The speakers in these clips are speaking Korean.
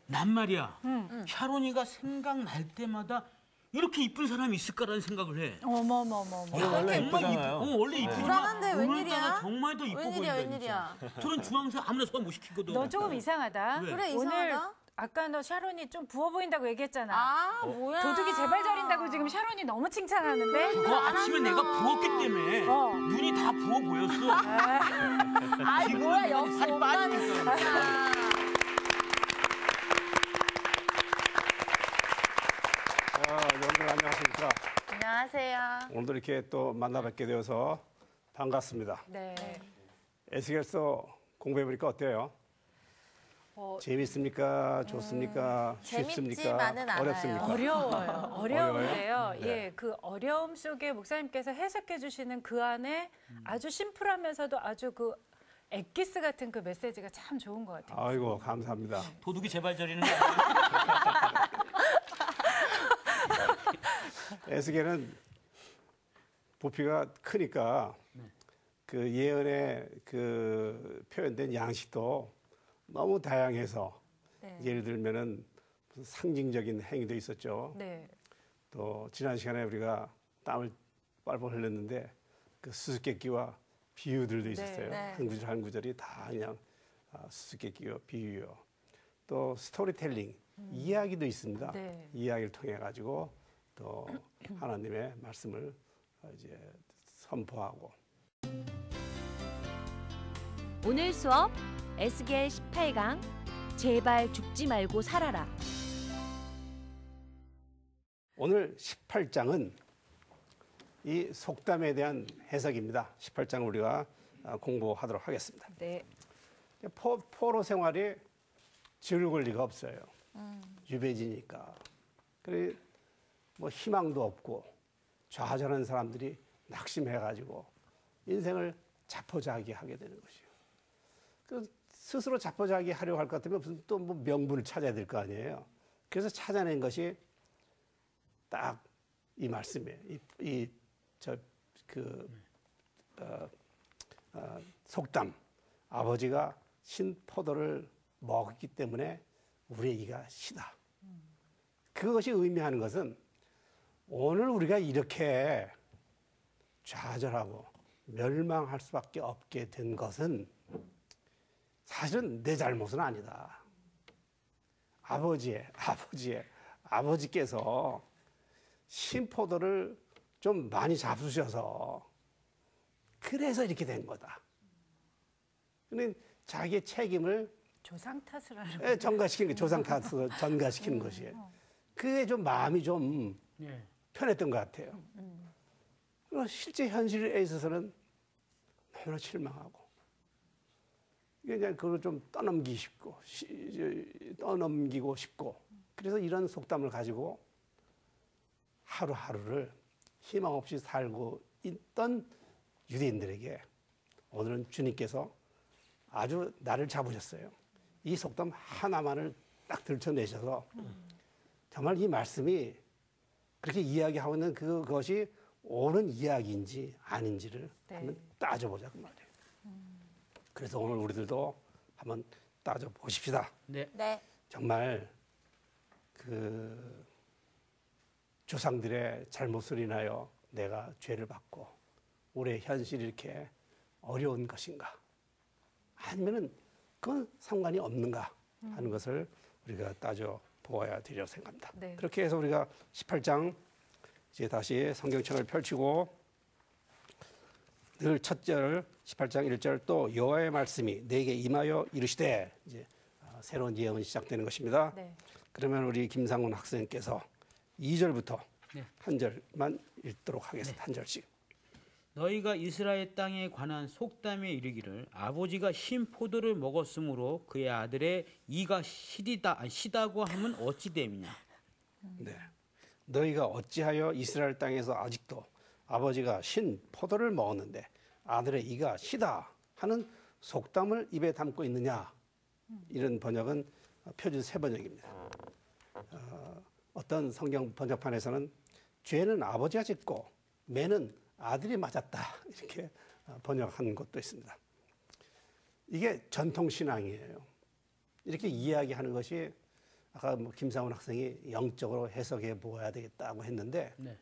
난 말이야. 샤론이가 생각날 때마다 이렇게 이쁜 사람이 있을까라는 생각을 해. 어머머머머. 원래 이쁘잖아요. 원래 이쁘지만 불안한데 웬일이야? 오늘따라 정말 더 이뻐 웬일이야, 보인다. 웬일이야? 진짜. 저런 중앙선 아무나 소화 못 시키거든. 너 조금 이상하다. 왜? 그래, 오늘 이상하다. 아까 너 샤론이 좀 부어 보인다고 얘기했잖아. 아, 뭐야? 도둑이 제발 저린다고 지금 샤론이 너무 칭찬하는데. 그거 아침에 내가 부었기 때문에 눈이 다 부어 보였어. 아이, 뭐야, 역시 살이 오빠는 빠지니까. 진짜. 여러분들 안녕하십니까. 안녕하세요. 오늘도 이렇게 또 만나 뵙게 되어서 반갑습니다. 네. 에스겔서 공부해보니까 어때요? 재밌습니까? 좋습니까? 쉽습니까? 재밌지만은 않아요. 어렵습니까? 어려워요. 어려운데요. 어려워요? 네. 예, 그 어려움 속에 목사님께서 해석해 주시는 그 안에 아주 심플하면서도 아주 그 엑기스 같은 그 메시지가 참 좋은 것 같아요. 아이고 감사합니다. 도둑이 제발 저리는 거 아니야? 에스겔은 부피가 크니까 그 예언에 그 표현된 양식도 너무 다양해서 네. 예를 들면은 무슨 상징적인 행위도 있었죠. 네. 또 지난 시간에 우리가 땀을 뻘뻘 흘렸는데 그 수수께끼와 비유들도 있었어요. 네. 한 구절 한 구절이 다 그냥 수수께끼요, 비유요. 또 스토리텔링, 이야기도 있습니다. 네. 이야기를 통해 가지고 또 하나님의 말씀을 이제 선포하고. 오늘 수업 에스겔 18강 제발 죽지 말고 살아라. 오늘 18장은 이 속담에 대한 해석입니다. 18장 우리가 공부하도록 하겠습니다. 네. 포로 생활이 즐거울 리가 없어요. 유배지니까. 그래 뭐 희망도 없고 좌절하는 사람들이 낙심해가지고 인생을 자포자기하게 되는 것이에요. 그 스스로 자포자기하려고 할 것 같으면 무슨 또 뭐 명분을 찾아야 될 거 아니에요. 그래서 찾아낸 것이 딱 이 말씀이에요. 속담. 아버지가 신 포도를 먹었기 때문에 우리의 이가 시다. 그것이 의미하는 것은 오늘 우리가 이렇게 좌절하고 멸망할 수밖에 없게 된 것은 사실은 내 잘못은 아니다. 아버지께서 신포도를 좀 많이 잡수셔서 그래서 이렇게 된 거다. 근데 자기의 책임을 조상 탓을 하는 전가시키는 게 조상 탓을 전가시키는 것이에요. 그게 좀 마음이 좀 편했던 것 같아요. 실제 현실에 있어서는 너무나 실망하고 그냥 그걸 좀 떠넘기고 싶고 그래서 이런 속담을 가지고 하루하루를 희망 없이 살고 있던 유대인들에게 오늘은 주님께서 아주 나를 잡으셨어요. 이 속담 하나만을 딱 들춰내셔서 정말 이 말씀이 그렇게 이야기하고 있는 그것이 옳은 이야기인지 아닌지를 한번 따져보자 그 말이에요. 그래서 오늘 우리들도 한번 따져보십시다. 네. 네. 정말 그 조상들의 잘못을 인하여 내가 죄를 받고 우리의 현실이 이렇게 어려운 것인가? 아니면은 그건 상관이 없는가 하는 것을 우리가 따져보아야 되리라고 생각합니다. 네. 그렇게 해서 우리가 18장 이제 다시 성경책을 펼치고 늘 첫 절 18장 1절 또 여호와의 말씀이 내게 임하여 이르시되 이제 새로운 예언이 시작되는 것입니다. 네. 그러면 우리 김상훈 학생께서 2절부터 네. 한 절만 읽도록 하겠습니다. 한 절씩. 너희가 이스라엘 땅에 관한 속담에 이르기를 아버지가 신 포도를 먹었으므로 그의 아들의 이가 시다고 하면 어찌 됨이냐. 네. 너희가 어찌하여 이스라엘 땅에서 아직도 아버지가 신 포도를 먹었는데 아들의 이가 시다 하는 속담을 입에 담고 있느냐. 이런 번역은 표준 새 번역입니다. 어떤 성경 번역판에서는 죄는 아버지가 짓고 매는 아들이 맞았다 이렇게 번역한 것도 있습니다. 이게 전통신앙이에요. 이렇게 이야기하는 것이 아까 뭐 김상훈 학생이 영적으로 해석해 보아야 되겠다고 했는데 네.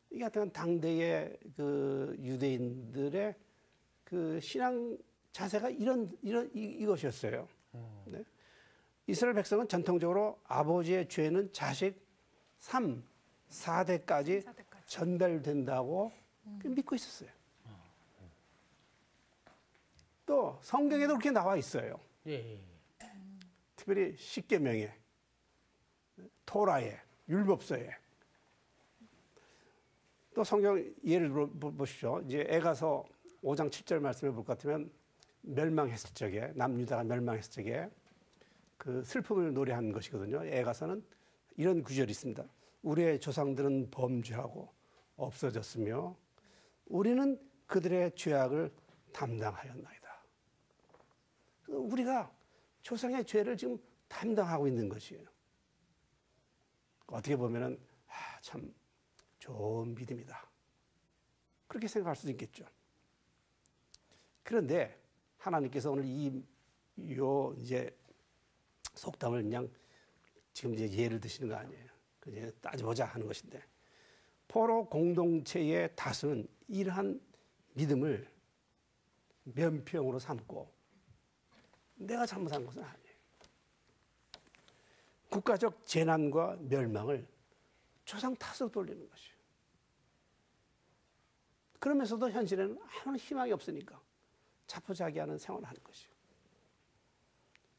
이게 하여튼 당대의 그 유대인들의 그 신앙 자세가 이것이었어요. 네. 이스라엘 백성은 전통적으로 아버지의 죄는 자식 3, 4대까지 전달된다고 믿고 있었어요. 또 성경에도 그렇게 나와 있어요. 예. 특별히 십계명에, 토라에, 율법서에. 또 성경 예를 들어 보시죠. 이제 에가서 5장 7절 말씀을 볼 것 같으면 멸망했을 적에 남유다가 멸망했을 적에 그 슬픔을 노래한 것이거든요. 에가서는 이런 구절이 있습니다. 우리의 조상들은 범죄하고 없어졌으며 우리는 그들의 죄악을 담당하였나이다. 우리가 조상의 죄를 지금 담당하고 있는 것이에요. 어떻게 보면은 참 좋은 믿음이다. 그렇게 생각할 수도 있겠죠. 그런데 하나님께서 오늘 이제 속담을 그냥 지금 이제 예를 드시는 거 아니에요. 그냥 따져보자 하는 것인데 포로 공동체의 다수는 이러한 믿음을 면평으로 삼고 내가 잘못한 것은 아니에요. 국가적 재난과 멸망을 조상 탓으로 돌리는 것이에요. 그러면서도 현실에는 아무런 희망이 없으니까 자포자기하는 생활을 하는 것이에요.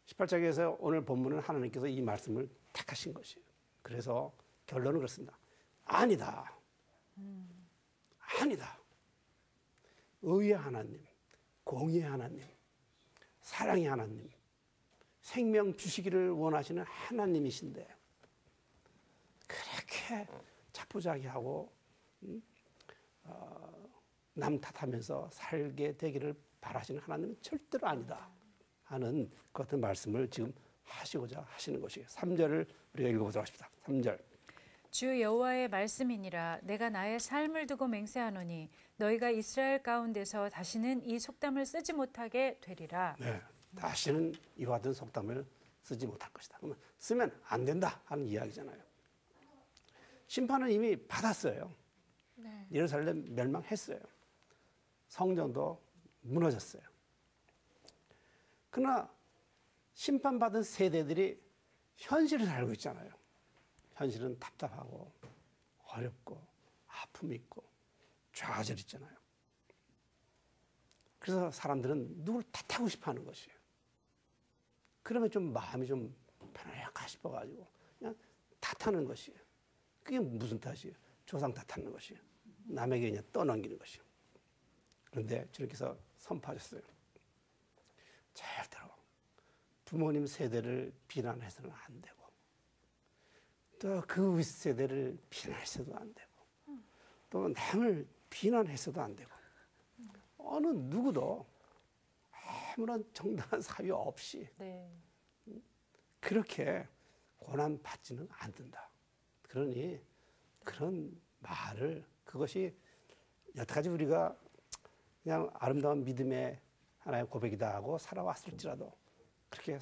18장에서 오늘 본문은 하나님께서 이 말씀을 택하신 것이에요. 그래서 결론은 그렇습니다. 아니다. 아니다. 의의 하나님, 공의의 하나님, 사랑의 하나님, 생명 주시기를 원하시는 하나님이신데 그렇게 자포자기하고 남 탓하면서 살게 되기를 바라시는 하나님은 절대로 아니다 하는 그 같은 말씀을 지금 하시고자 하시는 것이에요. 3절을 우리가 읽어보도록 하십시다. 3절. 주 여호와의 말씀이니라 내가 나의 삶을 두고 맹세하노니 너희가 이스라엘 가운데서 다시는 이 속담을 쓰지 못하게 되리라. 네, 다시는 이와 같은 속담을 쓰지 못할 것이다. 그러면 쓰면 안 된다 하는 이야기잖아요. 심판은 이미 받았어요. 네. 예루살렘 멸망했어요. 성전도 무너졌어요. 그러나 심판받은 세대들이 현실을 살고 있잖아요. 현실은 답답하고 어렵고 아픔이 있고 좌절 있잖아요. 그래서 사람들은 누굴 탓하고 싶어 하는 것이에요. 그러면 좀 마음이 좀 편안할까 싶어가지고 그냥 탓하는 것이에요. 그게 무슨 탓이에요? 조상 탓하는 것이에요. 남에게 그냥 떠넘기는 것이에요. 그런데 주님께서 선포하셨어요. 절대로 부모님 세대를 비난해서는 안 되고 또 그 윗세대를 비난해서도 안 되고 또 남을 비난해서도 안 되고 어느 누구도 아무런 정당한 사유 없이 네. 그렇게 고난받지는 않는다. 그러니 그런 말을 그것이 여태까지 우리가 그냥 아름다운 믿음의 하나의 고백이다 하고 살아왔을지라도 그렇게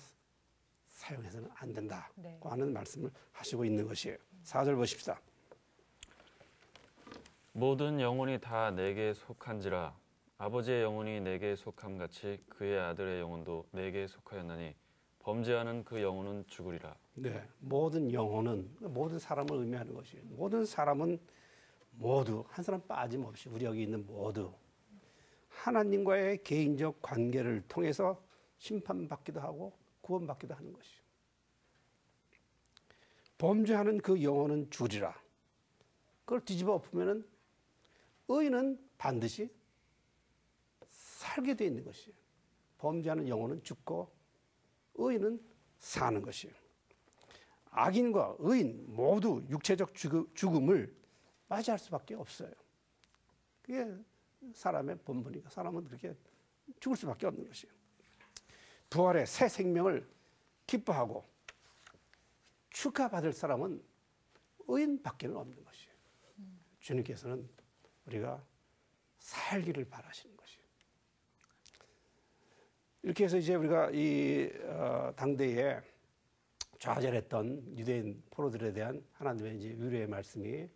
사용해서는 안 된다고 네. 하는 말씀을 하시고 있는 것이에요. 4절 보십시다. 모든 영혼이 다 내게 속한지라 아버지의 영혼이 내게 속함 같이 그의 아들의 영혼도 내게 속하였나니 범죄하는 그 영혼은 죽으리라. 네, 모든 영혼은 모든 사람을 의미하는 것이에요. 모든 사람은 모두 한 사람 빠짐없이 우리 여기 있는 모두 하나님과의 개인적 관계를 통해서 심판받기도 하고 구원받기도 하는 것이죠. 범죄하는 그 영혼은 죽으리라. 그걸 뒤집어 엎으면은 의인은 반드시 살게 돼 있는 것이에요. 범죄하는 영혼은 죽고 의인은 사는 것이에요. 악인과 의인 모두 육체적 죽음을 맞이할 수밖에 없어요. 그게 사람의 본분이니까 사람은 그렇게 죽을 수밖에 없는 것이에요. 부활의 새 생명을 기뻐하고 축하받을 사람은 의인밖에 없는 것이에요. 주님께서는 우리가 살기를 바라시는 것이에요. 이렇게 해서 이제 우리가 이 당대에 좌절했던 유대인 포로들에 대한 하나님의 이제 위로의 말씀이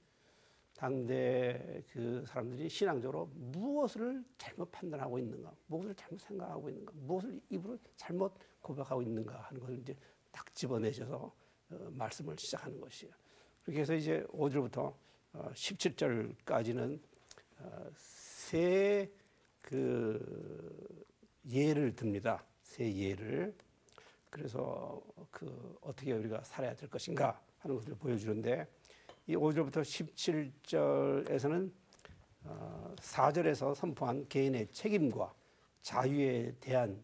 당대 그 사람들이 신앙적으로 무엇을 잘못 판단하고 있는가, 무엇을 잘못 생각하고 있는가, 무엇을 입으로 잘못 고백하고 있는가 하는 것을 이제 딱 집어내셔서 말씀을 시작하는 것이에요. 그렇게 해서 이제 5절부터 17절까지는 세 그 예를 듭니다. 세 예를. 그래서 그 어떻게 우리가 살아야 될 것인가 하는 것을 보여주는데 이 5절부터 17절에서는 4절에서 선포한 개인의 책임과 자유에 대한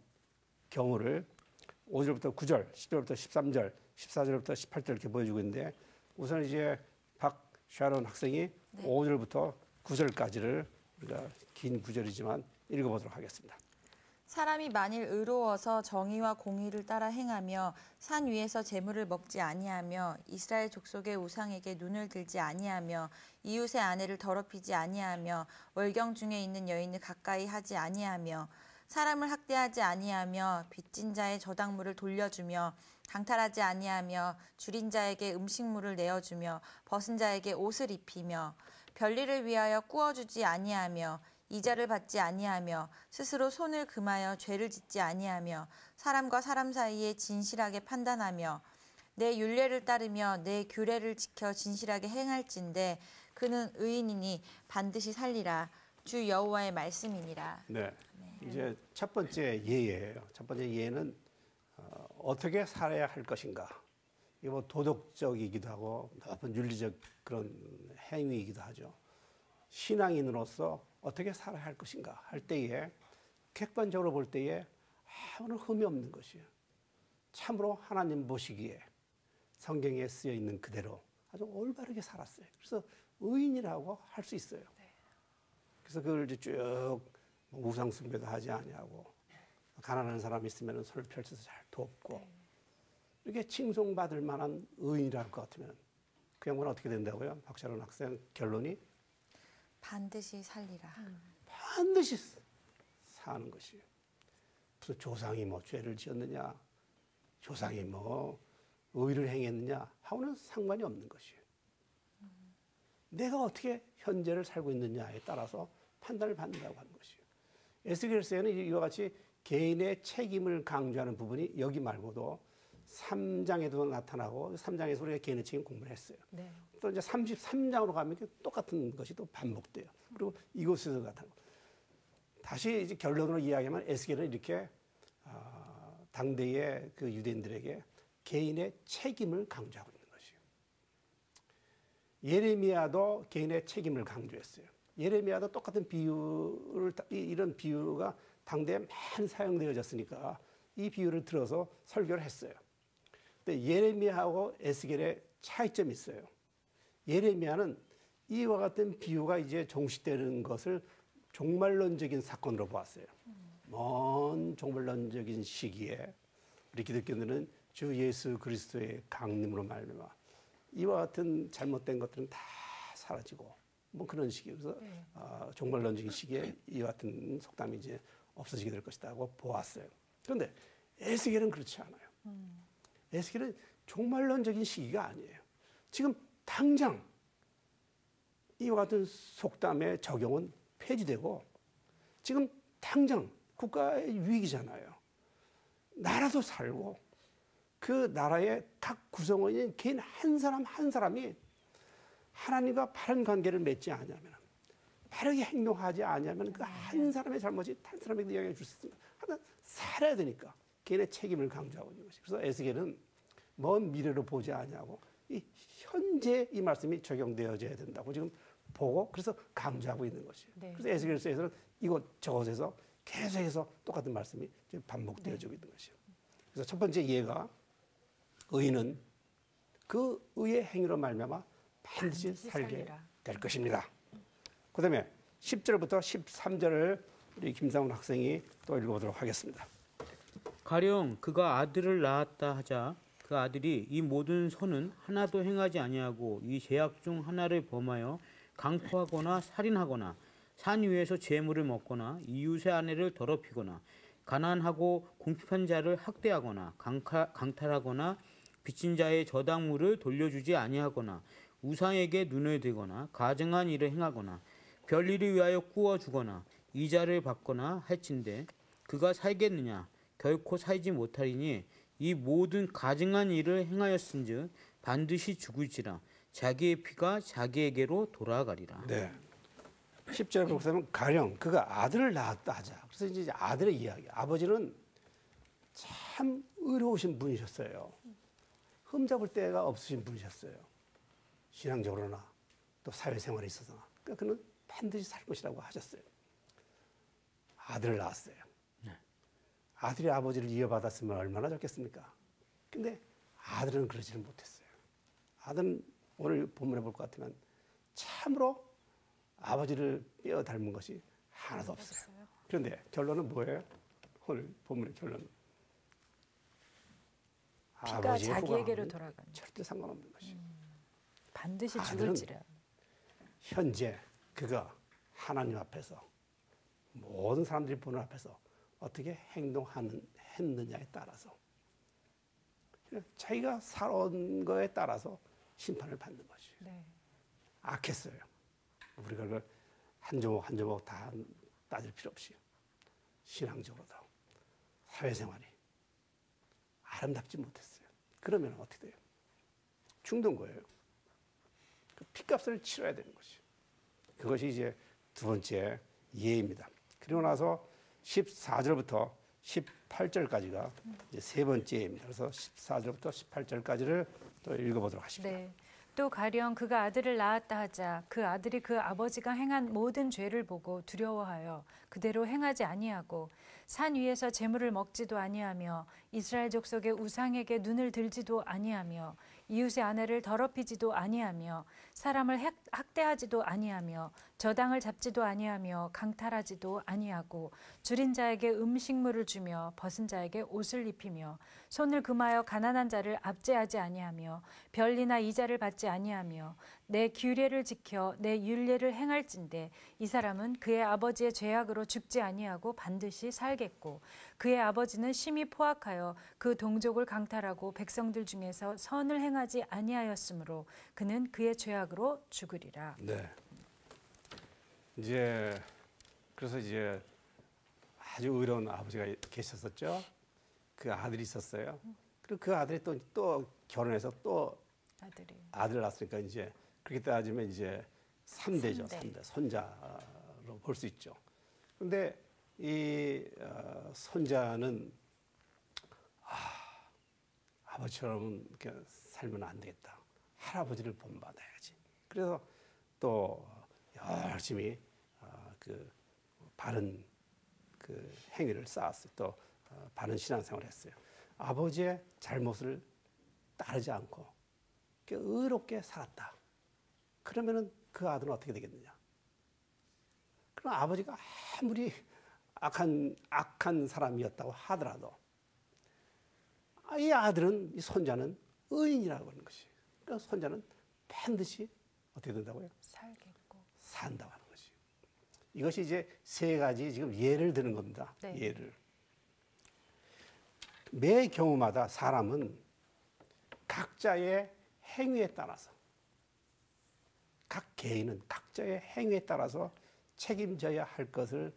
경우를 5절부터 9절, 10절부터 13절, 14절부터 18절 이렇게 보여주고 있는데 우선 이제 박샤론 학생이 5절부터 9절까지를 우리가 긴 구절이지만 읽어보도록 하겠습니다. 사람이 만일 의로워서 정의와 공의를 따라 행하며 산 위에서 재물을 먹지 아니하며 이스라엘 족속의 우상에게 눈을 들지 아니하며 이웃의 아내를 더럽히지 아니하며 월경 중에 있는 여인을 가까이 하지 아니하며 사람을 학대하지 아니하며 빚진 자의 저당물을 돌려주며 강탈하지 아니하며 줄인 자에게 음식물을 내어주며 벗은 자에게 옷을 입히며 별리를 위하여 꾸어주지 아니하며 이자를 받지 아니하며 스스로 손을 금하여 죄를 짓지 아니하며 사람과 사람 사이에 진실하게 판단하며 내 율례를 따르며 내 규례를 지켜 진실하게 행할진대 그는 의인이니 반드시 살리라. 주 여호와의 말씀이니라. 네. 이제 첫 번째 예예요. 첫 번째 예는 어떻게 살아야 할 것인가. 이게 뭐 도덕적이기도 하고 높은 윤리적 그런 행위이기도 하죠. 신앙인으로서 어떻게 살아야 할 것인가 할 때에 객관적으로 볼 때에 아무런 흠이 없는 것이에요. 참으로 하나님 보시기에 성경에 쓰여 있는 그대로 아주 올바르게 살았어요. 그래서 의인이라고 할 수 있어요. 그래서 그걸 이제 쭉 우상 숭배도 하지 아니하고 가난한 사람이 있으면 손을 펼쳐서 잘 돕고 이렇게 칭송받을 만한 의인이랄 것 같으면 그 양반은 어떻게 된다고요? 박샤론 학생 결론이 반드시 살리라. 반드시 사는 것이에요. 무슨 조상이 뭐 죄를 지었느냐, 조상이 뭐 의를 행했느냐 하고는 상관이 없는 것이에요. 내가 어떻게 현재를 살고 있느냐에 따라서 판단을 받는다고 하는 것이에요. 에스겔서에는 이와 같이 개인의 책임을 강조하는 부분이 여기 말고도 3장에도 나타나고 3장에서 우리가 개인의 책임 공부를 했어요. 네. 또 이제 33장으로 가면 똑같은 것이 또 반복돼요. 그리고 이곳에서 나타나고. 다시 이제 결론으로 이야기하면 에스겔은 이렇게 당대의 그 유대인들에게 개인의 책임을 강조하고 있는 것이에요. 예레미야도 개인의 책임을 강조했어요. 예레미야도 똑같은 비유를 이런 비유가 당대에 많이 사용되어졌으니까 이 비유를 들어서 설교를 했어요. 근데 예레미야하고 에스겔의 차이점이 있어요. 예레미야는 이와 같은 비유가 이제 종식되는 것을 종말론적인 사건으로 보았어요. 먼 종말론적인 시기에 우리 기독교인들은 주 예수 그리스도의 강림으로 말미암아 이와 같은 잘못된 것들은 다 사라지고 뭐 그런 식이에요. 그래서 종말론적인 시기에 이와 같은 속담이 이제 없어지게 될 것이라고 보았어요. 그런데 에스겔은 그렇지 않아요. 에스겔은 종말론적인 시기가 아니에요. 지금 당장 이와 같은 속담의 적용은 폐지되고 지금 당장 국가의 위기잖아요. 나라도 살고 그 나라의 각 구성원인 개인 한 사람 한 사람이 하나님과 바른 관계를 맺지 않으면 바르게 행동하지 않으면 그 한 사람의 잘못이 다른 사람에게 영향을 줄 수 있습니다. 하여튼 살아야 되니까 개인의 책임을 강조하고 있는 것이. 그래서 에스겔은 먼 미래로 보지 않냐고 이 현재 이 말씀이 적용되어져야 된다고 지금 보고 그래서 강조하고 있는 것이에요. 네. 그래서 에스겔서에서는 이곳 저곳에서 계속해서 똑같은 말씀이 반복되어지고 있는 것이에요. 그래서 첫 번째 예가 의인은 그 의의 행위로 말미암아 반드시 살게 될 것입니다. 그다음에 10절부터 13절을 우리 김상훈 학생이 또 읽어보도록 하겠습니다. 가령 그가 아들을 낳았다 하자 그 아들이 이 모든 선은 하나도 행하지 아니하고 이 죄악 중 하나를 범하여 강포하거나 살인하거나 산 위에서 재물을 먹거나 이웃의 아내를 더럽히거나 가난하고 궁핍한 자를 학대하거나 강탈하거나 빚진 자의 저당물을 돌려주지 아니하거나 우상에게 눈을 들거나 가증한 일을 행하거나 별일을 위하여 꾸어주거나 이자를 받거나 할진대 그가 살겠느냐 결코 살지 못하리니 이 모든 가증한 일을 행하였은즉 반드시 죽을지라 자기의 피가 자기에게로 돌아가리라. 네. 10절 보면 가령 그가 아들을 낳았다 하자. 그래서 이제 아들의 이야기. 아버지는 참 의로우신 분이셨어요. 흠잡을 데가 없으신 분이셨어요. 신앙적으로나 또 사회생활에 있어서나. 그러니까 그는 반드시 살 것이라고 하셨어요. 아들을 낳았어요. 아들이 아버지를 이어받았으면 얼마나 좋겠습니까? 근데 아들은 그러지는 못했어요. 아들은 오늘 본문에 볼 것 같으면 참으로 아버지를 빼어 닮은 것이 하나도 없어요. 그런데 결론은 뭐예요? 오늘 본문의 결론은 피가 자기에게로 돌아가는 절대 상관없는 것이. 반드시 아들은 죽을지라. 현재 그가 하나님 앞에서 모든 사람들이 보는 앞에서 어떻게 행동했느냐에 따라서 자기가 살아온 거에 따라서 심판을 받는 것이. 네. 악했어요. 우리가 그걸 한 조목 한 조목 다 따질 필요 없이 신앙적으로도 사회생활이 아름답지 못했어요. 그러면 어떻게 돼요? 죽는 거예요. 그 피값을 치러야 되는 것이. 그것이 이제 두 번째 예입니다. 그리고 나서 14절부터 18절까지가 이제 세 번째입니다. 그래서 14절부터 18절까지를 또 읽어보도록 하십니다. 네. 또 가령 그가 아들을 낳았다 하자 그 아들이 그 아버지가 행한 모든 죄를 보고 두려워하여 그대로 행하지 아니하고 산 위에서 재물을 먹지도 아니하며 이스라엘 족속의 우상에게 눈을 들지도 아니하며 이웃의 아내를 더럽히지도 아니하며 사람을 학대하지도 아니하며 저당을 잡지도 아니하며 강탈하지도 아니하고 줄인 자에게 음식물을 주며 벗은 자에게 옷을 입히며 손을 금하여 가난한 자를 압제하지 아니하며 별리나 이자를 받지 아니하며 내 규례를 지켜 내 율례를 행할진대 이 사람은 그의 아버지의 죄악으로 죽지 아니하고 반드시 살겠고 그의 아버지는 심히 포악하여 그 동족을 강탈하고 백성들 중에서 선을 행하지 아니하였으므로 그는 그의 죄악으로 죽으리라. 네. 이제 그래서 이제 아주 의로운 아버지가 계셨었죠. 그 아들이 있었어요. 그리고 그 아들이 또 결혼해서 또 아들을 낳았으니까 이제 그렇게 따지면 이제 3대죠. 3대. 손자로 볼 수 있죠. 그런데 이 손자는 아버지처럼 이렇게 살면 안 되겠다. 할아버지를 본받아야지. 그래서 또 열심히 그 바른 그 행위를 쌓았어요. 또 바른 신앙생활을 했어요. 아버지의 잘못을 따르지 않고 의롭게 살았다. 그러면은 그 아들은 어떻게 되겠느냐? 그럼 아버지가 아무리 악한 사람이었다고 하더라도 이 아들은, 이 손자는 의인이라고 하는 것이. 그러니까 손자는 반드시 어떻게 된다고요? 살겠고 산다고 하는 것이. 이것이 이제 세 가지 지금 예를 드는 겁니다. 네. 예를. 매 경우마다 사람은 각자의 행위에 따라서 각 개인은 각자의 행위에 따라서 책임져야 할 것을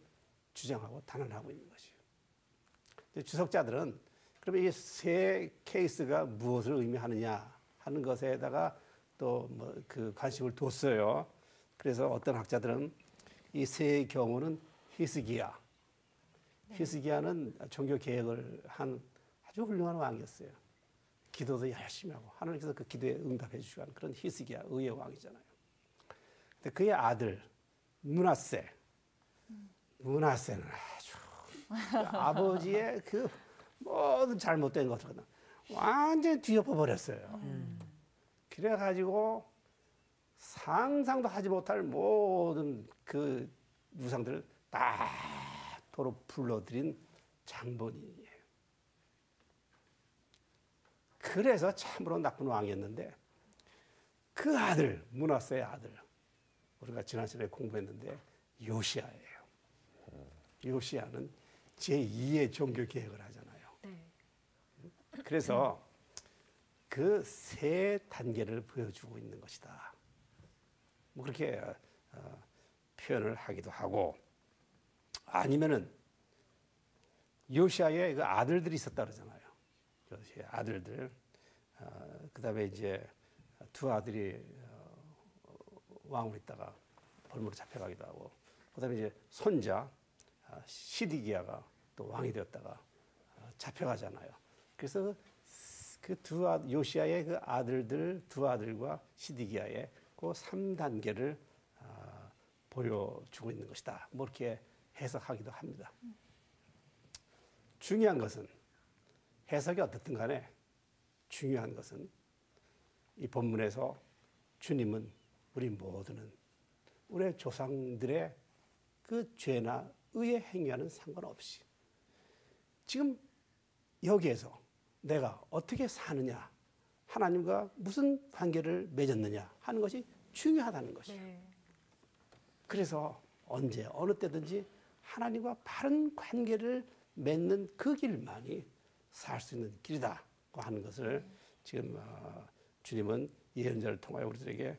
주장하고 단언하고 있는 것이에요. 주석자들은 그러면 이 세 케이스가 무엇을 의미하느냐 하는 것에다가 또 뭐 그 관심을 뒀어요. 그래서 어떤 학자들은 이 세 경우는 히스기야. 히스기야는 종교 개혁을 한 아주 훌륭한 왕이었어요. 기도도 열심히 하고 하나님께서 그 기도에 응답해 주시고 하는 그런 히스기야 의의 왕이잖아요. 근데 그의 아들 므낫세. 므낫세는 아주 그 아버지의 그 모든 잘못된 것을 완전히 뒤엎어 버렸어요. 그래가지고 상상도 하지 못할 모든 그 우상들을 다 도로 불러들인 장본인이에요. 그래서 참으로 나쁜 왕이었는데 그 아들, 므낫세의 아들, 우리가 지난 시간에 공부했는데 요시야예요. 요시야는 제2의 종교 개혁을 하잖아요. 네. 그래서 그 세 단계를 보여주고 있는 것이다. 뭐 그렇게 표현을 하기도 하고, 아니면은 요시아의 그 아들들이 있었다 그러잖아요. 요시아의 아들들. 그다음에 이제 두 아들이 왕으로 있다가 벌무로 잡혀가기도 하고, 그다음에 이제 손자 시디기야가 또 왕이 되었다가 잡혀가잖아요. 그래서 그 요시아의 그 아들들 두 아들과 시디기야의 그 3단계를 보여주고 있는 것이다. 뭐 이렇게 해석하기도 합니다. 중요한 것은 해석이 어떻든 간에 중요한 것은 이 본문에서 주님은 우리 모두는 우리 조상들의 그 죄나 의의 행위와는 상관없이 지금 여기에서 내가 어떻게 사느냐, 하나님과 무슨 관계를 맺었느냐 하는 것이 중요하다는 것이에요. 네. 그래서 언제 어느 때든지 하나님과 바른 관계를 맺는 그 길만이 살 수 있는 길이다고 하는 것을 지금 주님은 예언자를 통하여 우리들에게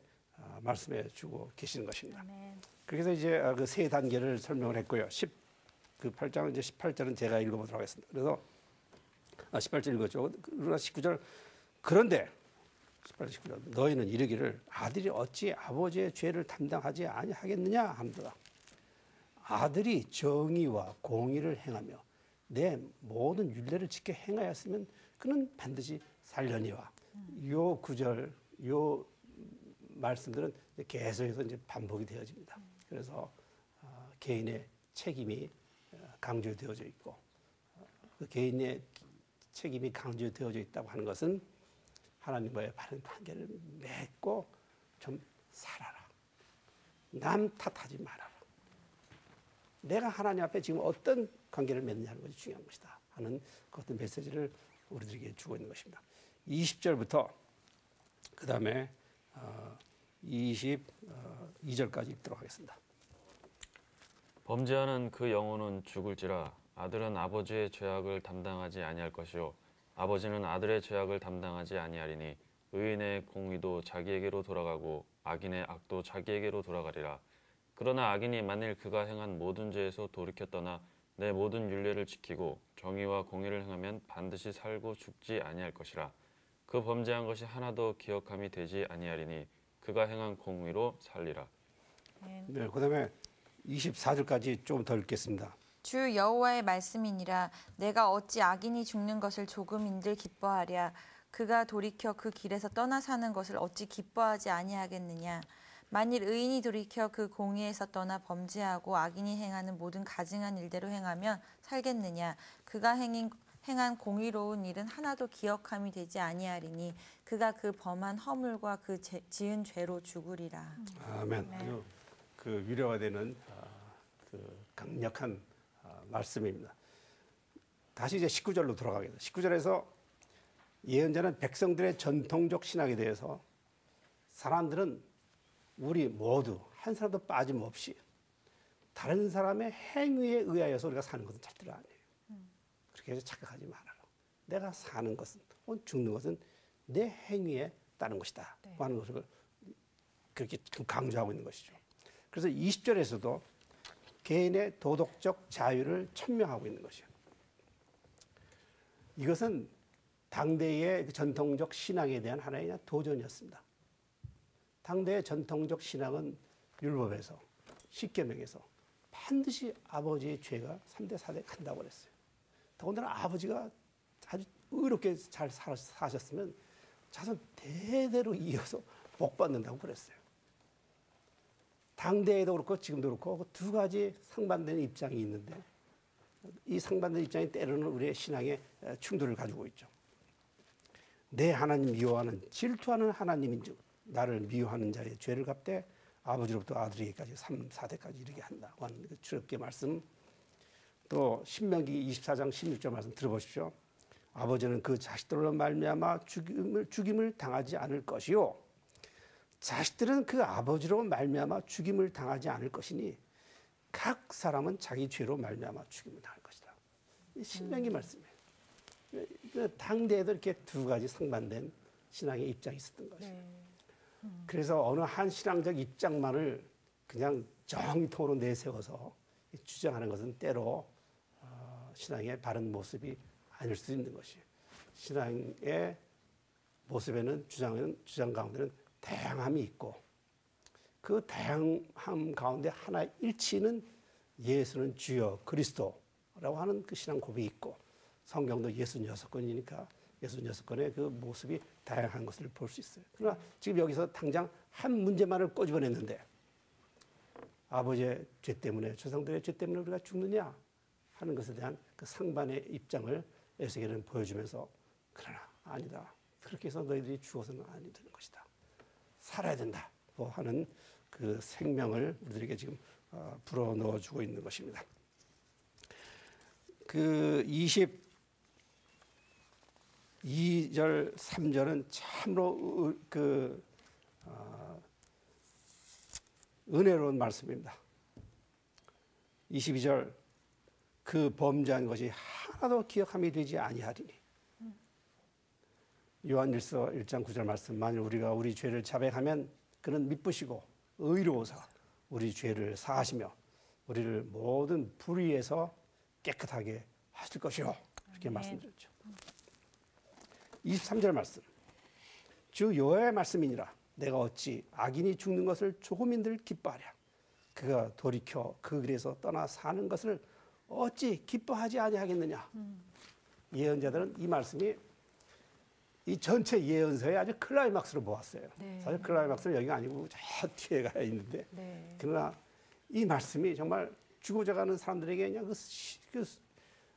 말씀해 주고 계시는 것입니다. 아멘. 그래서 이제 그 세 단계를 설명을 했고요. 8장 이제 18절은 제가 읽어보도록 하겠습니다. 그래서 18절 읽었죠. 그러나 19절, 그런데 18절 19절 너희는 이르기를 아들이 어찌 아버지의 죄를 담당하지 아니하겠느냐 합니다. 아들이 정의와 공의를 행하며 내 모든 율례를 지켜 행하였으면 그는 반드시 살려니와. 요 구절, 요 말씀들은 계속해서 이제 반복이 되어집니다. 그래서 개인의 책임이 강조되어져 있고, 그 개인의 책임이 강조되어져 있다고 하는 것은 하나님과의 바른 관계를 맺고 좀 살아라. 남 탓하지 말아라. 내가 하나님 앞에 지금 어떤 관계를 맺느냐 하는 것이 중요한 것이다 하는 그 어떤 메시지를 우리들에게 주고 있는 것입니다. 20절부터 그 다음에 22절까지 읽도록 하겠습니다. 범죄하는 그 영혼은 죽을지라. 아들은 아버지의 죄악을 담당하지 아니할 것이요 아버지는 아들의 죄악을 담당하지 아니하리니 의인의 공의도 자기에게로 돌아가고 악인의 악도 자기에게로 돌아가리라. 그러나 악인이 만일 그가 행한 모든 죄에서 돌이켜 떠나 내 모든 율례를 지키고 정의와 공의를 행하면 반드시 살고 죽지 아니할 것이라. 그 범죄한 것이 하나도 기억함이 되지 아니하리니 그가 행한 공의로 살리라. 네, 그다음에 24절까지 좀 더 읽겠습니다. 주 여호와의 말씀이니라. 내가 어찌 악인이 죽는 것을 조금인들 기뻐하랴. 그가 돌이켜 그 길에서 떠나 사는 것을 어찌 기뻐하지 아니하겠느냐. 만일 의인이 돌이켜 그 공의에서 떠나 범죄하고 악인이 행하는 모든 가증한 일대로 행하면 살겠느냐. 그가 행한 공의로운 일은 하나도 기억함이 되지 아니하리니 그가 그 범한 허물과 그 지은 죄로 죽으리라. 아멘. 아주 그 위로가 되는 그 강력한 말씀입니다. 다시 이제 19절로 돌아가겠습니다. 19절에서 예언자는 백성들의 전통적 신학에 대해서 사람들은 우리 모두 한 사람도 빠짐없이 다른 사람의 행위에 의하여서 우리가 사는 것은 절대로 아니에요. 그렇게 해서 착각하지 말아라. 내가 사는 것은, 죽는 것은 내 행위에 따른 것이다 하는 것을 그렇게 강조하고 있는 것이죠. 그래서 20절에서도 개인의 도덕적 자유를 천명하고 있는 것이에요. 이것은 당대의 전통적 신앙에 대한 하나의 도전이었습니다. 당대의 전통적 신앙은 율법에서, 십계명에서 반드시 아버지의 죄가 3대 4대 간다고 그랬어요. 더군다나 아버지가 아주 의롭게 잘 사셨으면 자손 대대로 이어서 복 받는다고 그랬어요. 당대에도 그렇고 지금도 그렇고 두 가지 상반되는 입장이 있는데 이 상반된 입장이 때로는 우리의 신앙에 충돌을 가지고 있죠. 내 하나님 미워하는 질투하는 하나님인즉 나를 미워하는 자의 죄를 갚되 아버지로부터 아들에게까지 3, 4대까지 이르게 한다고 하는 그 주럽게 말씀. 또 신명기 24장 16절 말씀 들어보십시오. 아버지는 그 자식들로 말미암아 죽임을 당하지 않을 것이요 자식들은 그 아버지로 말미암아 죽임을 당하지 않을 것이니 각 사람은 자기 죄로 말미암아 죽임을 당할 것이다. 이 신명기 말씀이에요. 당대에도 이렇게 두 가지 상반된 신앙의 입장이 있었던 것이에요. 네. 그래서 어느 한 신앙적 입장만을 그냥 정통으로 내세워서 주장하는 것은 때로 신앙의 바른 모습이 아닐 수 있는 것이에요. 신앙의 모습에는 주장 가운데는 다양함이 있고 그 다양함 가운데 하나의 일치는 예수는 주여 그리스도라고 하는 그 신앙 고백이 있고 성경도 66권이니까 66권의 그 모습이 다양한 것을 볼 수 있어요. 그러나 지금 여기서 당장 한 문제만을 꼬집어냈는데 아버지의 죄 때문에 조상들의 죄 때문에 우리가 죽느냐 하는 것에 대한 그 상반의 입장을 에스겔은 보여주면서 그러나 아니다. 그렇게 해서 너희들이 죽어서는 아니 되는 것이다. 살아야 된다고 하는 그 생명을 우리들에게 지금 불어넣어주고 있는 것입니다. 그 22절, 3절은 참으로 은혜로운 말씀입니다. 22절 그 범죄한 것이 하나도 기억함이 되지 아니하리니 요한일서 1장 9절 말씀 만일 우리가 우리 죄를 자백하면 그는 미쁘시고 의로우사 우리 죄를 사하시며 우리를 모든 불의에서 깨끗하게 하실 것이요 이렇게 말씀드렸죠. 23절 말씀 주 여호와의 말씀이니라 내가 어찌 악인이 죽는 것을 조금인들 기뻐하랴 그가 돌이켜 그 길에서 떠나 사는 것을 어찌 기뻐하지 아니하겠느냐. 예언자들은 이 말씀이 이 전체 예언서의 아주 클라이막스로 보았어요. 네. 사실 클라이막스는 여기가 아니고 저 뒤에 가 있는데 네. 그러나 이 말씀이 정말 죽어져가는 사람들에게 그냥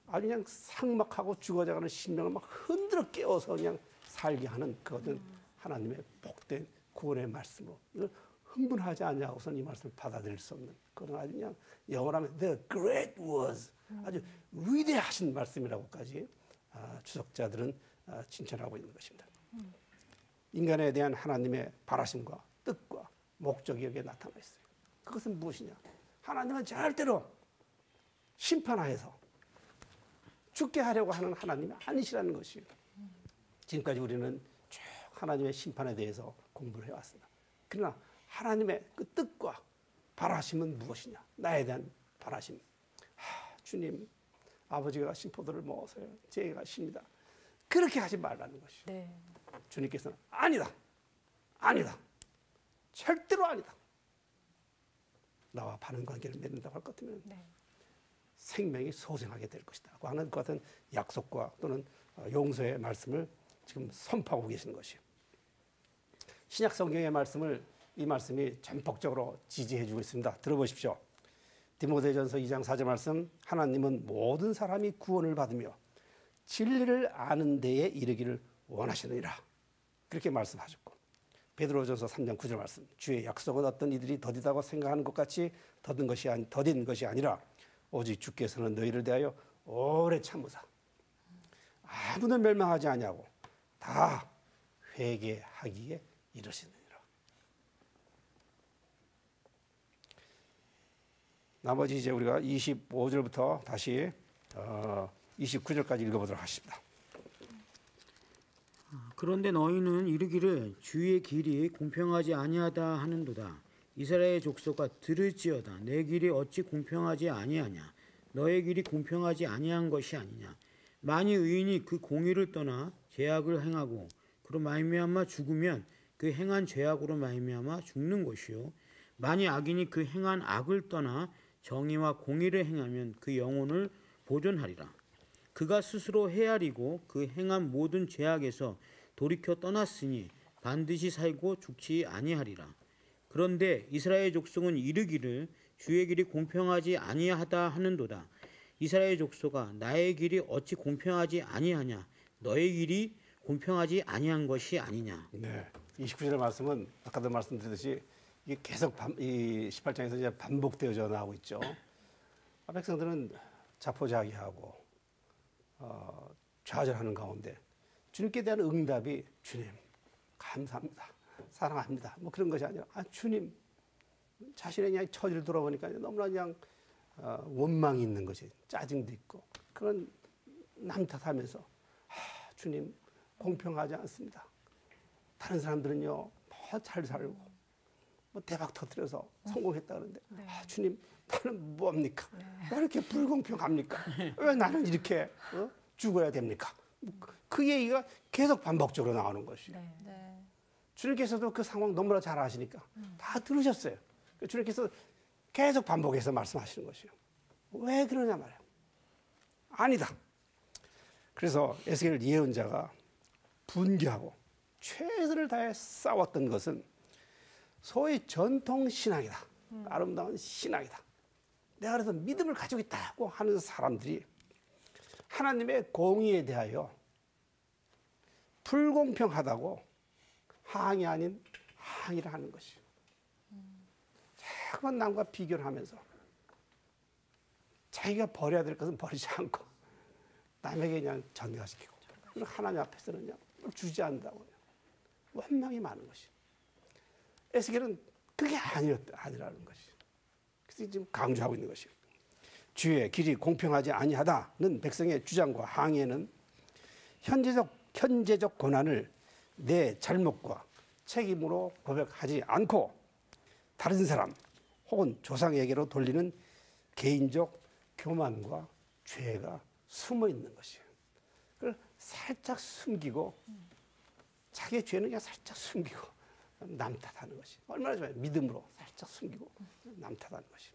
아주 그냥 삭막하고 죽어져가는 심령을 막 흔들어 깨워서 그냥 살게 하는 그것은 하나님의 복된 구원의 말씀으로 이걸 흥분하지 않냐고서는 이 말씀을 받아들일 수 없는 그런 아주 그냥 영어로 하면 The Great was 아주 위대하신 말씀이라고까지 주석자들은 칭찬하고 있는 것입니다. 인간에 대한 하나님의 바라심과 뜻과 목적이 여기에 나타나 있어요. 그것은 무엇이냐? 하나님은 절대로 심판하여서 죽게 하려고 하는 하나님이 아니시라는 것이에요. 지금까지 우리는 쭉 하나님의 심판에 대해서 공부를 해왔습니다. 그러나 하나님의 그 뜻과 바라심은 무엇이냐? 나에 대한 바라심. 주님, 아버지가 심포도를 먹어서요. 죄가 십니다. 그렇게 하지 말라는 것이에요. 네. 주님께서는 아니다. 아니다. 절대로 아니다. 나와 바른 관계를 맺는다고 할 것 같으면 네. 생명이 소생하게 될 것이다. 하는 그 같은 약속과 또는 용서의 말씀을 지금 선포하고 계시는 것이에요. 신약 성경의 말씀을 이 말씀이 전폭적으로 지지해 주고 있습니다. 들어보십시오. 디모데전서 2장 4절 말씀 하나님은 모든 사람이 구원을 받으며 진리를 아는 데에 이르기를 원하시느니라. 그렇게 말씀하셨고 베드로전서 3장 9절 말씀 주의 약속은 어떤 이들이 더디다고 생각하는 것 같이 더딘 것이 아니라 오직 주께서는 너희를 대하여 오래 참으사 아무도 멸망하지 아니하고 다 회개하기에 이르시느니라. 나머지 이제 우리가 25절부터 다시 29절까지 읽어보도록 하겠습니다. 그런데 너희는 이르기를 주의 길이 공평하지 아니하다 하는도다. 이스라엘 족속아 들을지어다. 내 길이 어찌 공평하지 아니하냐. 너의 길이 공평하지 아니한 것이 아니냐. 만일 의인이 그 공의를 떠나 죄악을 행하고 그로 말미암아 죽으면 그 행한 죄악으로 말미암아 죽는 것이요. 만일 악인이 그 행한 악을 떠나 정의와 공의를 행하면 그 영혼을 보존하리라. 그가 스스로 헤아리고 그 행한 모든 죄악에서 돌이켜 떠났으니 반드시 살고 죽지 아니하리라. 그런데 이스라엘 족속은 이르기를 주의 길이 공평하지 아니하다 하는도다. 이스라엘 족속아 나의 길이 어찌 공평하지 아니하냐. 너의 길이 공평하지 아니한 것이 아니냐. 네, 29절 말씀은 아까도 말씀드렸듯이 이게 계속 이 18장에서 이제 반복되어져 나오고 있죠. 백성들은 자포자기하고 좌절하는 가운데 주님께 대한 응답이 주님 감사합니다. 사랑합니다. 뭐 그런 것이 아니라 주님 자신의 그냥 처지를 돌아보니까 너무나 그냥 원망이 있는 것이 짜증도 있고 그런 남 탓하면서 주님 공평하지 않습니다. 다른 사람들은요, 뭐 잘 살고, 뭐 대박 터뜨려서 성공했다 그러는데, 아, 주님, 나는 뭡니까? 왜 이렇게 불공평합니까? 왜 나는 이렇게 죽어야 됩니까? 그 얘기가 계속 반복적으로 나오는 것이에요. 네. 주님께서도 그 상황 너무나 잘 아시니까 다 들으셨어요. 주님께서 계속 반복해서 말씀하시는 것이에요. 왜 그러냐 말이에요. 아니다. 그래서 에스겔 예언자가 분개하고 최선을 다해 싸웠던 것은 소위 전통 신앙이다. 아름다운 신앙이다. 내가 그래서 믿음을 가지고 있다고 하는 사람들이 하나님의 공의에 대하여 불공평하다고 항이 아닌 항의를 하는 것이에요. 자꾸만 남과 비교를 하면서 자기가 버려야 될 것은 버리지 않고 남에게 그냥 전가시키고 하나님 앞에서는 그냥 주지 않는다고 원망이 많은 것이에요. 에스겔은 그게 아니라는 것이에요. 그래서 지금 강조하고 있는 것이에요. 주의 길이 공평하지 아니하다는 백성의 주장과 항의에는 현재적 고난을 내 잘못과 책임으로 고백하지 않고 다른 사람 혹은 조상에게로 돌리는 개인적 교만과 죄가 숨어 있는 것이에요. 그걸 살짝 숨기고 자기의 죄는 그냥 살짝 숨기고 남 탓하는 것이 얼마나 좋아요. 믿음으로 살짝 숨기고 남 탓하는 것이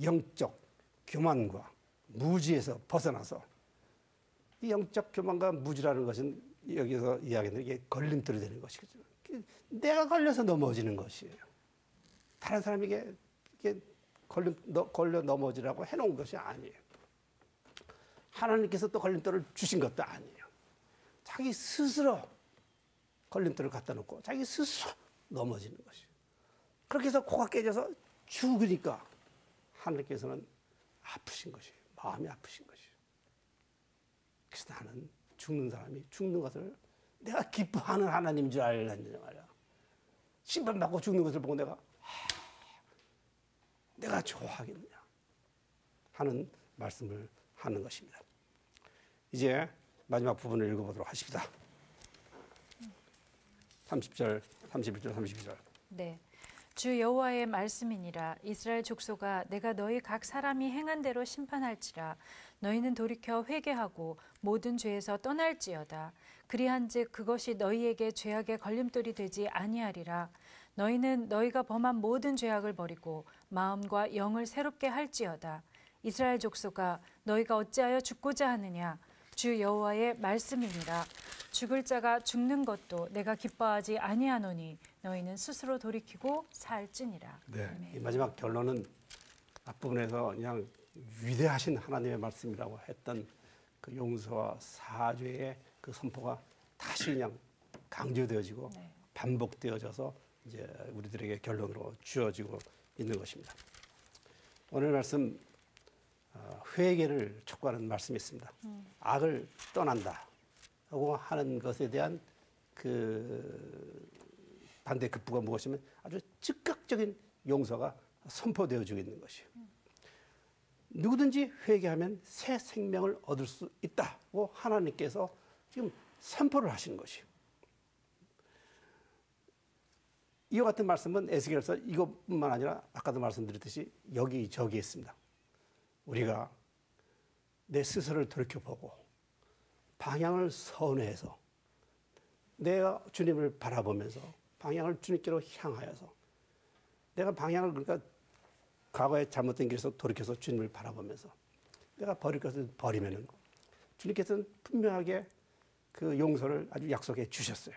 영적 교만과 무지에서 벗어나서 이 영적 교만과 무지라는 것은 여기서 이야기하는 게 걸림돌이 되는 것이죠. 내가 걸려서 넘어지는 것이에요. 다른 사람에게 걸려 넘어지라고 해놓은 것이 아니에요. 하나님께서 또 걸림돌을 주신 것도 아니에요. 자기 스스로 걸림돌을 갖다 놓고 자기 스스로 넘어지는 것이에요. 그렇게 해서 코가 깨져서 죽으니까 하나님께서는 아프신 것이에요. 마음이 아프신 것이에요. 그래서 나는 죽는 사람이 죽는 것을 내가 기뻐하는 하나님인 줄 알았느냐 말이야. 심판받고 죽는 것을 보고 내가 좋아하겠느냐 하는 말씀을 하는 것입니다. 이제 마지막 부분을 읽어보도록 하십니다. 30절, 31절, 32절. 네. 주 여호와의 말씀이니라. 이스라엘 족속아, 내가 너희 각 사람이 행한 대로 심판할지라. 너희는 돌이켜 회개하고 모든 죄에서 떠날지어다. 그리한즉 그것이 너희에게 죄악의 걸림돌이 되지 아니하리라. 너희는 너희가 범한 모든 죄악을 버리고 마음과 영을 새롭게 할지어다. 이스라엘 족속아, 너희가 어찌하여 죽고자 하느냐? 주 여호와의 말씀이니라. 죽을 자가 죽는 것도 내가 기뻐하지 아니하노니 너희는 스스로 돌이키고 살지니라. 네, 이 마지막 결론은 앞부분에서 그냥 위대하신 하나님의 말씀이라고 했던 그 용서와 사죄의 그 선포가 다시 그냥 강조되어지고 반복되어져서 이제 우리들에게 결론으로 주어지고 있는 것입니다. 오늘 말씀 회개를 촉구하는 말씀이 있습니다. 악을 떠난다고 하는 것에 대한 그 반대 급부가 무엇이면 아주 즉각적인 용서가 선포되어지고 있는 것이에요. 누구든지 회개하면 새 생명을 얻을 수 있다고 하나님께서 지금 선포를 하시는 것이에요. 이와 같은 말씀은 에스겔서 이것뿐만 아니라 아까도 말씀드렸듯이 여기저기 있습니다. 우리가 내 스스로를 돌이켜보고 방향을 선회해서 내가 주님을 바라보면서 방향을 주님께로 향하여서 내가 방향을 그러니까 과거에 잘못된 길에서 돌이켜서 주님을 바라보면서 내가 버릴 것을 버리면은 주님께서는 분명하게 그 용서를 아주 약속해 주셨어요.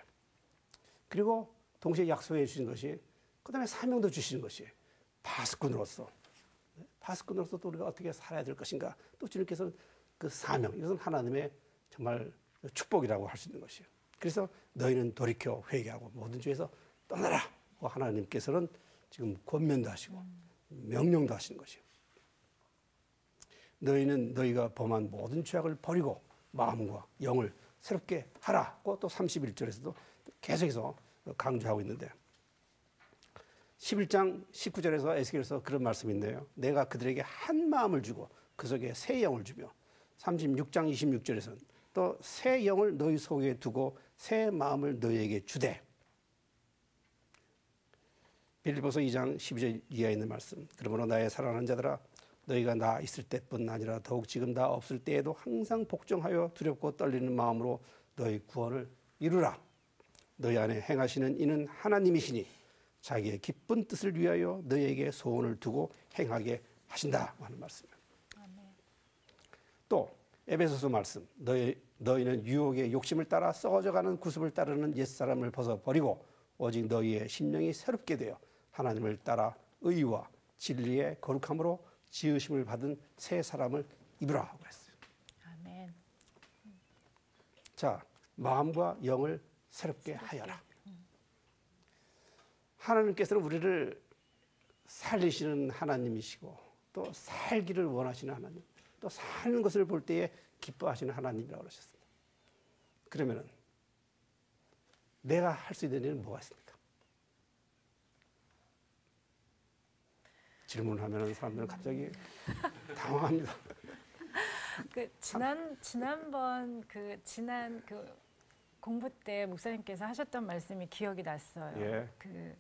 그리고 동시에 약속해 주신 것이 그다음에 사명도 주시는 것이에요. 파수꾼으로서 또 우리가 어떻게 살아야 될 것인가. 또 주님께서는 그 사명, 이것은 하나님의 정말 축복이라고 할 수 있는 것이에요. 그래서 너희는 돌이켜 회개하고 모든 죄에서 떠나라. 하나님께서는 지금 권면도 하시고 명령도 하시는 것이에요. 너희는 너희가 범한 모든 죄악을 버리고 마음과 영을 새롭게 하라고 또 31절에서도 계속해서 강조하고 있는데 11장 19절에서 에스겔에서 그런 말씀이 있네요. 내가 그들에게 한 마음을 주고 그 속에 새 영을 주며 36장 26절에서는 또 새 영을 너희 속에 두고 새 마음을 너희에게 주되. 빌립보서 2장 12절 이하에 있는 말씀. 그러므로 나의 사랑하는 자들아 너희가 나 있을 때뿐 아니라 더욱 지금 나 없을 때에도 항상 복종하여 두렵고 떨리는 마음으로 너희 구원을 이루라. 너희 안에 행하시는 이는 하나님이시니 자기의 기쁜 뜻을 위하여 너희에게 소원을 두고 행하게 하신다 하는 말씀입니다. 또 에베소서 말씀. 너희는 유혹의 욕심을 따라 썩어져가는 구습을 따르는 옛사람을 벗어버리고 오직 너희의 심령이 새롭게 되어 하나님을 따라 의와 진리의 거룩함으로 지으심을 받은 새 사람을 입으라 하고 했어요. 아멘. 자, 마음과 영을 새롭게 하여라. 하나님께서는 우리를 살리시는 하나님이시고 또 살기를 원하시는 하나님, 또 사는 것을 볼 때에 기뻐하시는 하나님이라고 그러셨습니다. 그러면은 내가 할 수 있는 일은 뭐가 있습니까? 질문하면 사람들은 갑자기 당황합니다. 지난번 지난 공부 때 목사님께서 하셨던 말씀이 기억이 났어요. 예.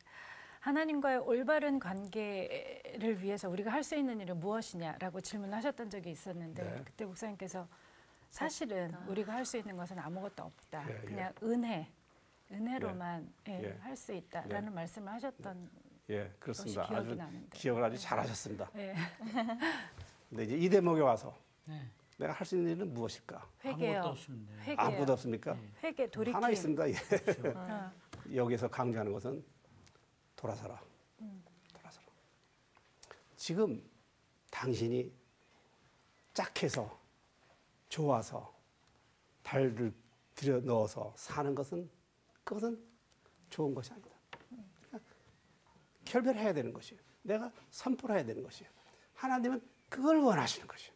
하나님과의 올바른 관계를 위해서 우리가 할 수 있는 일은 무엇이냐라고 질문하셨던 적이 있었는데 네. 그때 목사님께서 사실은 우리가 할 수 있는 것은 아무것도 없다. 예, 그냥 은혜로만 할 수 있다라는 말씀을 하셨던 예, 그렇습니다. 것이 기억이 아주 나는데. 기억을 아주 잘하셨습니다. 네. 근데 이제 이 대목에 와서 네. 내가 할 수 있는 일은 무엇일까? 회개요. 아무것도 없습니다. 회개요. 아무것도 없습니까? 회개, 돌이킴. 하나 있습니다. 예. 어. 여기서 강조하는 것은 돌아서라. 돌아서라. 지금 당신이 짝해서 좋아서 발을 들여 넣어서 사는 것은 그것은 좋은 것이 아니다. 결별해야 되는 것이에요. 내가 선포를 해야 되는 것이에요. 하나님은 그걸 원하시는 것이에요.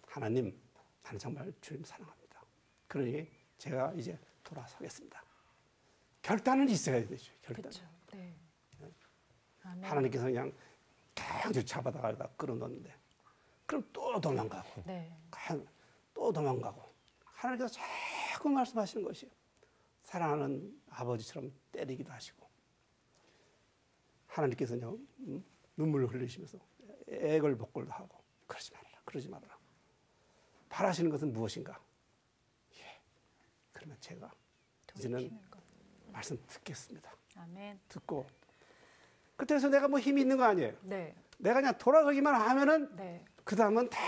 하나님, 나는 정말 주님 사랑합니다. 그러니 제가 이제 돌아서겠습니다. 결단은 있어야 되죠. 결단. 그렇죠. 네. 아멘. 하나님께서 그냥 계속 잡아다가 끌어넣는데 그럼 또 도망가고 네. 또 도망가고 하나님께서 자꾸 말씀하시는 것이에요. 사랑하는 아버지처럼 때리기도 하시고 하나님께서요 눈물을 흘리시면서 애걸복걸도 하고 그러지 말아라 그러지 말아라. 바라시는 것은 무엇인가? 예. 그러면 제가 이제는 돌이키는 것. 말씀 듣겠습니다. 아멘. 듣고 그때서 내가 뭐 힘이 있는 거 아니에요. 네. 내가 그냥 돌아서기만 하면은 네. 그 다음은 다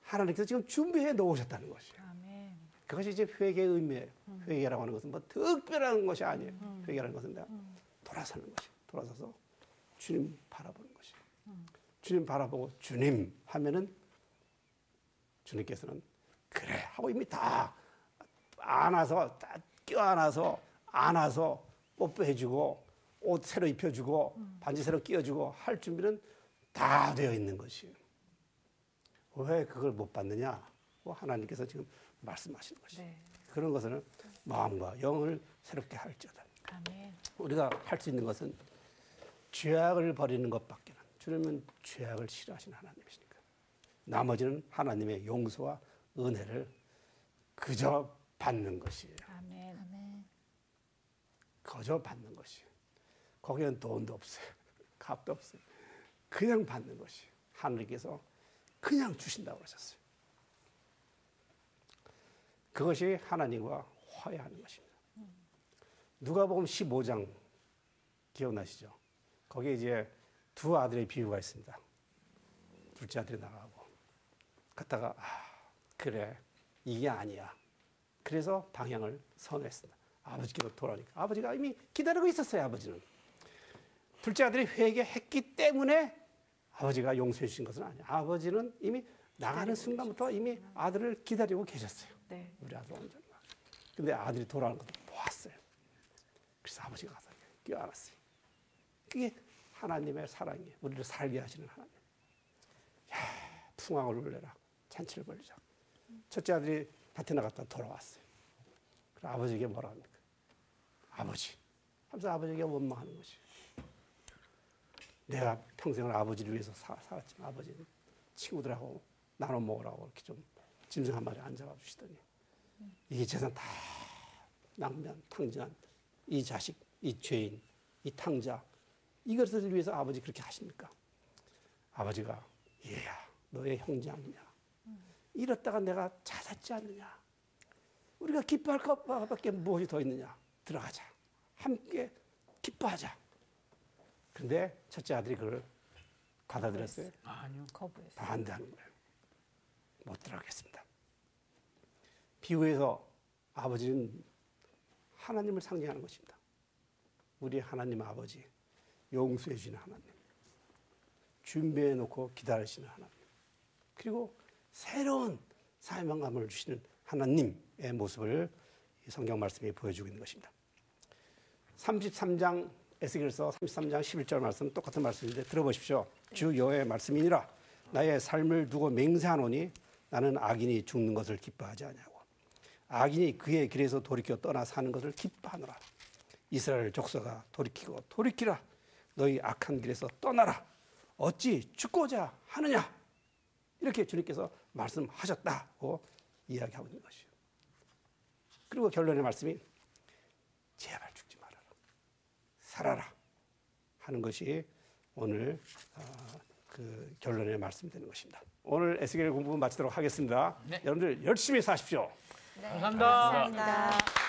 하나님께서 지금 준비해 놓으셨다는 것이에요. 아멘. 그것이 이제 회개의 의미예요. 회개라고 하는 것은 뭐 특별한 것이 아니에요. 회개라는 것은 내가 돌아서는 것이에요. 돌아서서 주님 바라보는 것이에요. 주님 바라보고 주님 하면은 주님께서는 그래 하고 이미 다 안아서 다 껴안아서 안아서 뽀뽀해주고 옷 새로 입혀주고 반지 새로 끼워주고 할 준비는 다 되어 있는 것이에요. 왜 그걸 못 받느냐? 하나님께서 지금 말씀하시는 것이에요. 네. 그런 것은 마음과 영을 새롭게 할지어다. 아멘. 우리가 할 수 있는 것은 죄악을 버리는 것밖에는 주님은 죄악을 싫어하시는 하나님이시니까 나머지는 하나님의 용서와 은혜를 그저 받는 것이에요. 아멘. 그저 받는 것이에요. 거기는 돈도 없어요. 값도 없어요. 그냥 받는 것이에요. 하나님께서 그냥 주신다고 하셨어요. 그것이 하나님과 화해하는 것입니다. 누가복음 15장 기억나시죠? 거기에 이제 두 아들의 비유가 있습니다. 둘째 아들이 나가고 갔다가 그래 이게 아니야. 그래서 방향을 선회했습니다. 아버지께로 돌아오니까 아버지가 이미 기다리고 있었어요. 아버지는 둘째 아들이 회개했기 때문에 아버지가 용서해 주신 것은 아니에요. 아버지는 이미 나가는 순간부터 이미 아들을 기다리고 계셨어요. 네. 우리 아들 온전히. 근데 아들이 돌아오는 것을 보았어요. 그래서 아버지가 가서 껴안았어요. 그게 하나님의 사랑이에요. 우리를 살게 하시는 하나님. 야, 풍악을 울려라. 잔치를 벌리자. 첫째 아들이 밭에 나갔다 돌아왔어요. 그래서 아버지에게 뭐라 합니까? 아버지. 하면서 아버지에게 원망하는 것이에요. 내가 평생을 아버지를 위해서 살았지만 아버지는 친구들하고 나눠 먹으라고 이렇게 좀 짐승 한 마리 안 잡아주시더니 이게 재산 다 낭비한, 탕진한 이 자식, 이 죄인, 이 탕자, 이것을 위해서 아버지 그렇게 하십니까? 아버지가 얘야, 너의 형제 아니냐? 이렇다가 내가 찾았지 않느냐? 우리가 기뻐할 것밖에 무엇이 더 있느냐? 들어가자. 함께 기뻐하자. 그런데 첫째 아들이 그걸 받아들였어요? 아니요. 거부했어요. 반대하는 거예요. 못 들어가겠습니다. 비유에서 아버지는 하나님을 상징하는 것입니다. 우리 하나님 아버지, 용서해 주시는 하나님, 준비해 놓고 기다리시는 하나님, 그리고 새로운 사명감을 주시는 하나님의 모습을 이 성경 말씀이 보여주고 있는 것입니다. 33장 에스겔서 33장 11절 말씀 똑같은 말씀인데 들어보십시오. 주 여호와의 말씀이니라. 나의 삶을 두고 맹세하노니 나는 악인이 죽는 것을 기뻐하지 아니하고 악인이 그의 길에서 돌이켜 떠나 사는 것을 기뻐하노라. 이스라엘 족속아 돌이키고 돌이키라. 너희 악한 길에서 떠나라. 어찌 죽고자 하느냐. 이렇게 주님께서 말씀하셨다고 이야기하고 있는 것이죠. 그리고 결론의 말씀이 제발 죽지 말아라. 살아라 하는 것이 오늘 그 결론의 말씀이 되는 것입니다. 오늘 에스겔 공부 마치도록 하겠습니다. 여러분들 열심히 사십시오. 감사합니다. 감사합니다.